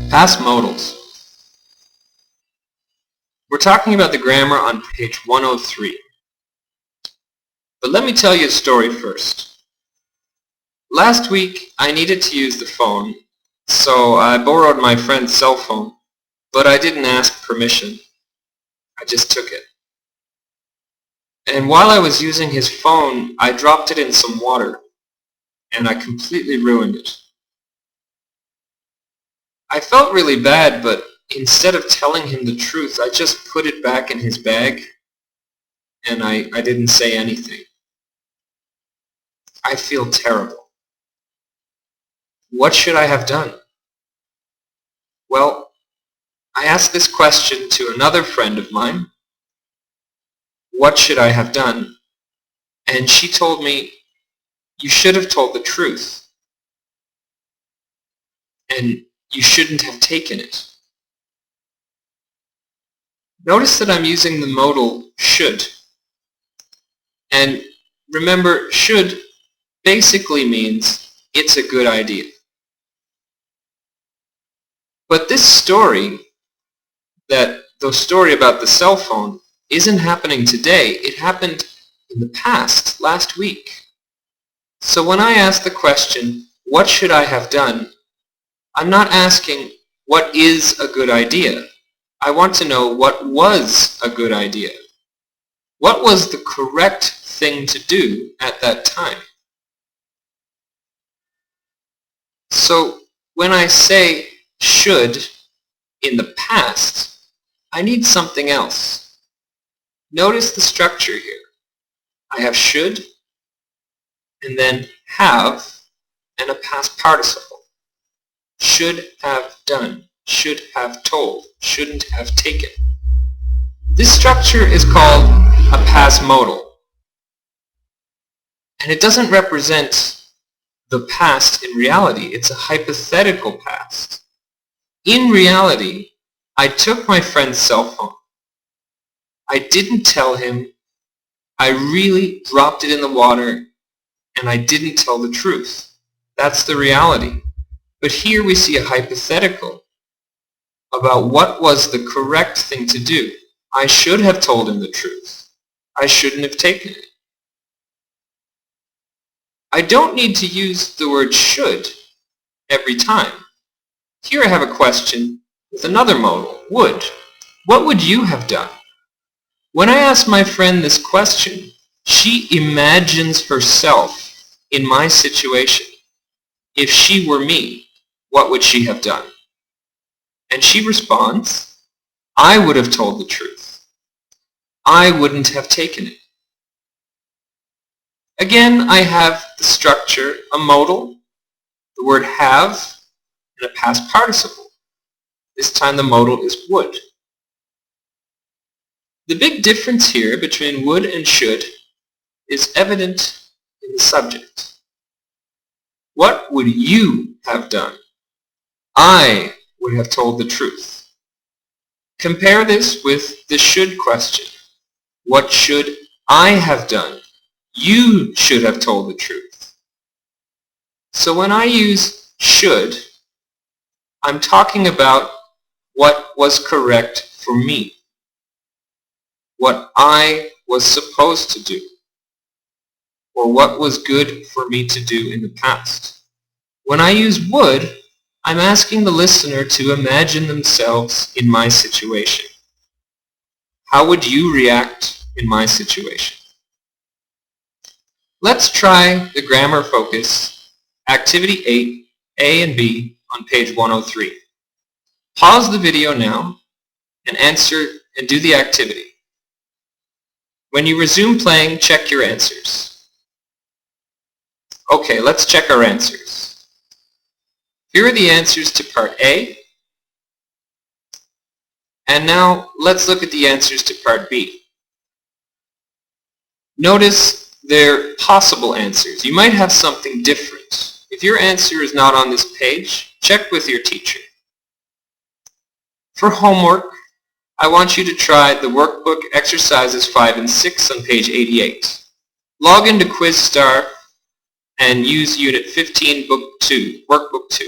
Past modals. We're talking about the grammar on page 103. But let me tell you a story first. Last week I needed to use the phone, so I borrowed my friend's cell phone, but I didn't ask permission. I just took it. And while I was using his phone, I dropped it in some water, and I completely ruined it. I felt really bad, but instead of telling him the truth, I just put it back in his bag, and I didn't say anything. I feel terrible. What should I have done? Well, I asked this question to another friend of mine. What should I have done? And she told me, you should have told the truth. And you shouldn't have taken it. Notice that I'm using the modal should. And remember, should basically means it's a good idea. But this story, the story about the cell phone, isn't happening today. It happened in the past, last week. So when I ask the question, what should I have done? I'm not asking, what is a good idea? I want to know what was a good idea. What was the correct thing to do at that time? So when I say should in the past, I need something else. Notice the structure here. I have should, and then have, and a past participle. Should have done, should have told, shouldn't have taken. This structure is called a past modal. And it doesn't represent the past in reality. It's a hypothetical past. In reality, I took my friend's cell phone. I didn't tell him. I really dropped it in the water, and I didn't tell the truth. That's the reality. But here we see a hypothetical about what was the correct thing to do. I should have told him the truth. I shouldn't have taken it. I don't need to use the word should every time. Here I have a question with another modal, would. What would you have done? When I ask my friend this question, she imagines herself in my situation. If she were me, what would she have done? And she responds, I would have told the truth. I wouldn't have taken it. Again, I have the structure, a modal, the word have, and a past participle. This time the modal is would. The big difference here between would and should is evident in the subject. What would you have done? I would have told the truth. Compare this with the should question. What should I have done? You should have told the truth. So when I use should, I'm talking about what was correct for me, what I was supposed to do, or what was good for me to do in the past. When I use would, I'm asking the listener to imagine themselves in my situation. How would you react in my situation? Let's try the grammar focus, activity 8, A and B on page 103. Pause the video now and answer and do the activity. When you resume playing, check your answers. Okay, let's check our answers. Here are the answers to part A. And now let's look at the answers to part B. Notice they're possible answers. You might have something different. If your answer is not on this page, check with your teacher. For homework, I want you to try the workbook exercises 5 and 6 on page 88. Log into QuizStar and use Unit 15, Book 2, Workbook 2.